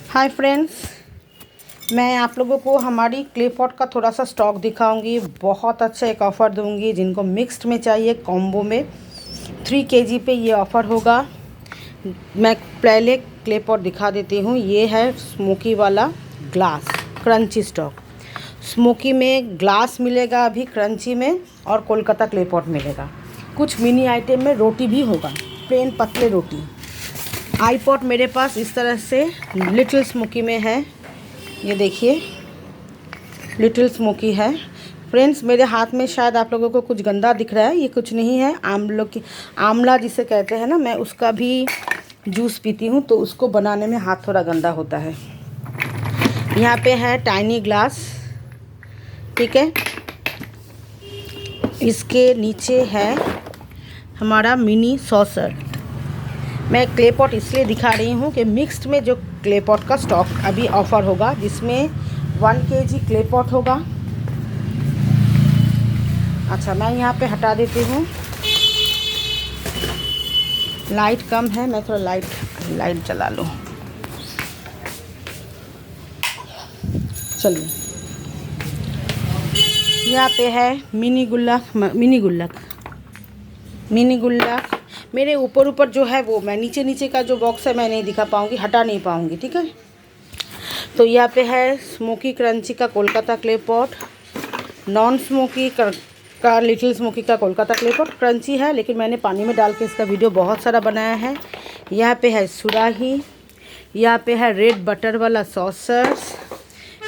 Hi friends, मैं आप लोगों को हमारी क्ले पॉट का थोड़ा सा स्टॉक दिखाऊंगी। बहुत अच्छा एक ऑफ़र दूंगी। जिनको मिक्स्ड में चाहिए कॉम्बो में 3 केजी पे ये ऑफ़र होगा। मैं पहले क्ले पॉट दिखा देती हूँ। ये है स्मोकी वाला ग्लास क्रंची स्टॉक। स्मोकी में ग्लास मिलेगा, अभी क्रंची में, और कोलकाता क्ले पॉट मिलेगा। कुछ मिनी आइटम में रोटी भी होगा, प्लेन पतले रोटी। आई पॉट मेरे पास इस तरह से लिटिल स्मोकी में है। ये देखिए लिटिल स्मोकी है। फ्रेंड्स, मेरे हाथ में शायद आप लोगों को कुछ गंदा दिख रहा है। ये कुछ नहीं है, आंवला जिसे कहते हैं ना, मैं उसका भी जूस पीती हूँ, तो उसको बनाने में हाथ थोड़ा गंदा होता है। यहाँ पे है टाइनी ग्लास, ठीक है। इसके नीचे है हमारा मिनी सॉसर। मैं क्ले पॉट इसलिए दिखा रही हूँ कि मिक्स्ड में जो क्ले पॉट का स्टॉक अभी ऑफ़र होगा, जिसमें 1 केजी क्ले पॉट होगा। अच्छा, मैं यहाँ पे हटा देती हूँ। लाइट कम है, मैं थोड़ा लाइट जला लूँ। चलिए, यहाँ पे है मिनी गुल्लक। मेरे ऊपर जो है वो, मैं नीचे का जो बॉक्स है मैं नहीं दिखा पाऊँगी, हटा नहीं पाऊँगी, ठीक है। तो यहाँ पे है स्मोकी क्रंची का Kolkata clay pot, non smoky का लिटिल स्मोकी का कोलकाता क्ले पॉट। क्रंची है लेकिन मैंने पानी में डाल के इसका वीडियो बहुत सारा बनाया है। यहाँ पे है सुराही, यहाँ पे है रेड बटर वाला सॉसर्स,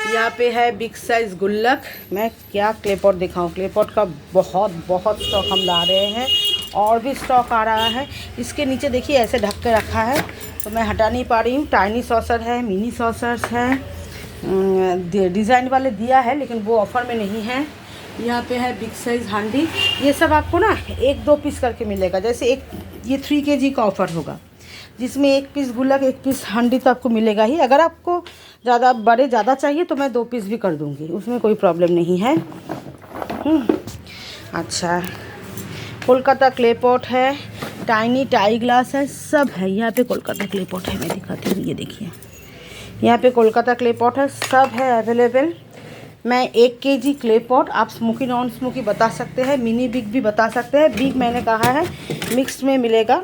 यहाँ पे है बिग साइज़ गुल्लक। मैं क्या क्ले पॉट दिखाऊँ, क्ले पॉट का बहुत स्टॉक हम ला रहे हैं, और भी स्टॉक आ रहा है। इसके नीचे देखिए ऐसे ढक के रखा है, तो मैं हटा नहीं पा रही हूँ। टाइनी सॉसर है, मिनी सॉसर्स है, डिज़ाइन वाले दिया है लेकिन वो ऑफ़र में नहीं है। यहाँ पे है बिग साइज़ हांडी। ये सब आपको ना 1-2 पीस करके मिलेगा। जैसे ये 3 केजी का ऑफ़र होगा, जिसमें 1 पीस गुल्लक 1 पीस हांडी तो आपको मिलेगा ही। अगर आपको ज़्यादा चाहिए तो मैं 2 पीस भी कर दूँगी, उसमें कोई प्रॉब्लम नहीं है। अच्छा, कोलकाता क्ले पॉट है, टाइनी टाई ग्लास है, सब है। यहाँ पे कोलकाता क्ले पॉट है, मैं दिखाती हूँ। ये देखिए यहाँ पे कोलकाता क्ले पॉट है, सब है अवेलेबल। मैं 1 केजी क्ले पॉट, आप स्मोकी नॉन स्मोकी बता सकते हैं, मिनी बिग भी बता सकते हैं। बिग मैंने कहा है मिक्स्ड में मिलेगा।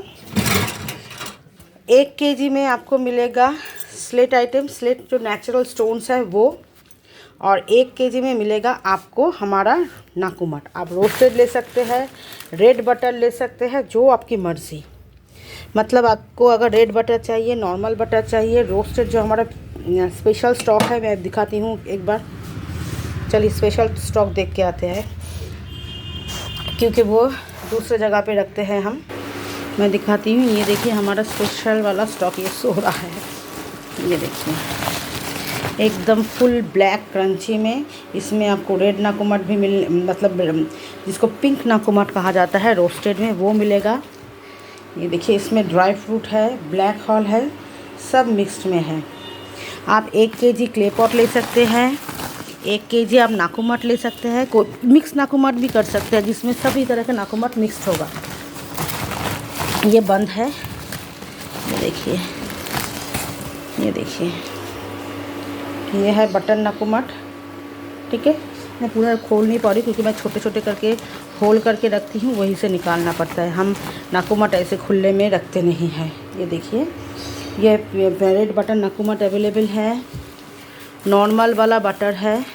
1 केजी में आपको मिलेगा स्लेट आइटम, स्लेट जो नेचुरल स्टोन्स है वो, और 1 केजी में मिलेगा आपको हमारा नाकुमट। आप रोस्टेड ले सकते हैं, रेड बटर ले सकते हैं, जो आपकी मर्ज़ी। मतलब आपको अगर रेड बटर चाहिए, नॉर्मल बटर चाहिए, रोस्टेड जो हमारा स्पेशल स्टॉक है, मैं दिखाती हूँ एक बार। चलिए स्पेशल स्टॉक देख के आते हैं, क्योंकि वो दूसरे जगह पे रखते हैं हम। मैं दिखाती हूँ। ये देखिए हमारा स्पेशल वाला स्टॉक ये सो रहा है। ये देखिए एकदम फुल ब्लैक क्रंची में। इसमें आपको रेड नाकुमट भी मतलब जिसको पिंक नाकुमट कहा जाता है रोस्टेड में, वो मिलेगा। ये देखिए इसमें ड्राई फ्रूट है, ब्लैक हॉल है, सब मिक्स्ड में है। आप 1 केजी क्ले पॉट ले सकते हैं, 1 केजी आप नाकुमट ले सकते हैं। कोई मिक्स नाकुमट भी कर सकते हैं, जिसमें सभी तरह का नाकुमट मिक्स्ड होगा। ये बंद है, ये देखिए, ये है बटन नाकुमट, ठीक है। मैं पूरा खोल नहीं पा रही क्योंकि मैं छोटे करके होल करके रखती हूँ, वहीं से निकालना पड़ता है। हम नाकुमट ऐसे खुले में रखते नहीं हैं। ये देखिए ये रेड बटन नाकुमट अवेलेबल है। नॉर्मल वाला बटर है,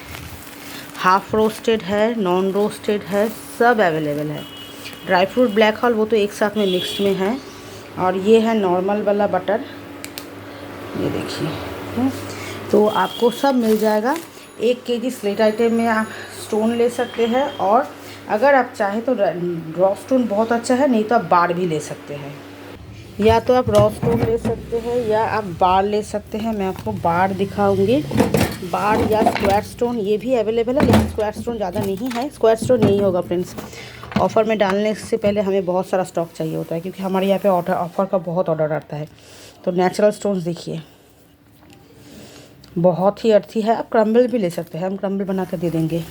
हाफ़ रोस्टेड है, नॉन रोस्टेड है, सब अवेलेबल है। ड्राई फ्रूट ब्लैक हॉल वो तो एक साथ में मिक्स्ड में है। और ये है नॉर्मल वाला बटर, ये देखिए। तो आपको सब मिल जाएगा। 1 केजी स्लेट आइटम में आप स्टोन ले सकते हैं, और अगर आप चाहें तो रॉ स्टोन बहुत अच्छा है, नहीं तो आप बार भी ले सकते हैं। या तो आप रॉ स्टोन ले सकते हैं या आप बार ले सकते हैं। मैं आपको बार दिखाऊंगी, बार या स्क्वायर स्टोन ये भी अवेलेबल है, लेकिन स्क्वायर स्टोन ज़्यादा नहीं है। स्क्वायर स्टोन नहीं होगा फ्रेंड्स। ऑफ़र में डालने से पहले हमें बहुत सारा स्टॉक चाहिए होता है, क्योंकि हमारे यहाँ पे ऑफ़र का बहुत ऑर्डर आता है। तो नेचुरल स्टोन्स देखिए बहुत ही अर्थी है। आप क्रम्बल भी ले सकते हैं, हम क्रम्बल बना कर दे देंगे।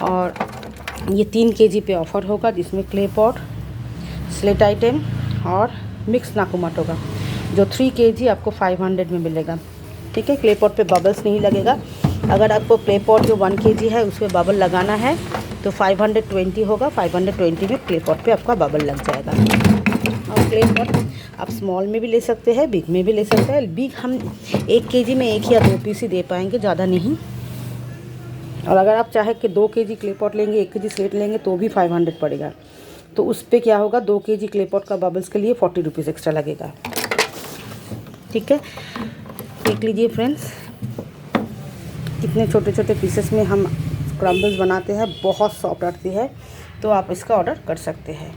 और ये 3 केजी पे ऑफ़र होगा, जिसमें क्ले पॉट, स्लेट आइटम और मिक्स नाकुमट होगा। जो 3 केजी आपको 500 में मिलेगा। ठीक है। क्ले पॉट पे बबल्स नहीं लगेगा। अगर आपको क्ले पॉट जो 1 kg है उसमें बबल लगाना है तो 520 होगा। 520 में क्ले पॉट पे आपका बबल लग जाएगा। और क्ले पॉट आप स्मॉल में भी ले सकते हैं, बिग में भी ले सकते हैं। बिग हम 1 kg में 1 या 2 पीस ही दे पाएंगे, ज़्यादा नहीं। और अगर आप चाहे कि 2 kg क्ले पॉट लेंगे, 1 kg स्लेट लेंगे तो भी 500 पड़ेगा। तो उस पर क्या होगा, 2 kg क्ले पॉट का बबल्स के लिए 40 रुपीज़ एक्स्ट्रा लगेगा। ठीक है, देख लीजिए फ्रेंड्स कितने छोटे छोटे पीसेस में हम क्रम्बल्स बनाते हैं, बहुत सॉफ्ट आती है। तो आप इसका ऑर्डर कर सकते हैं।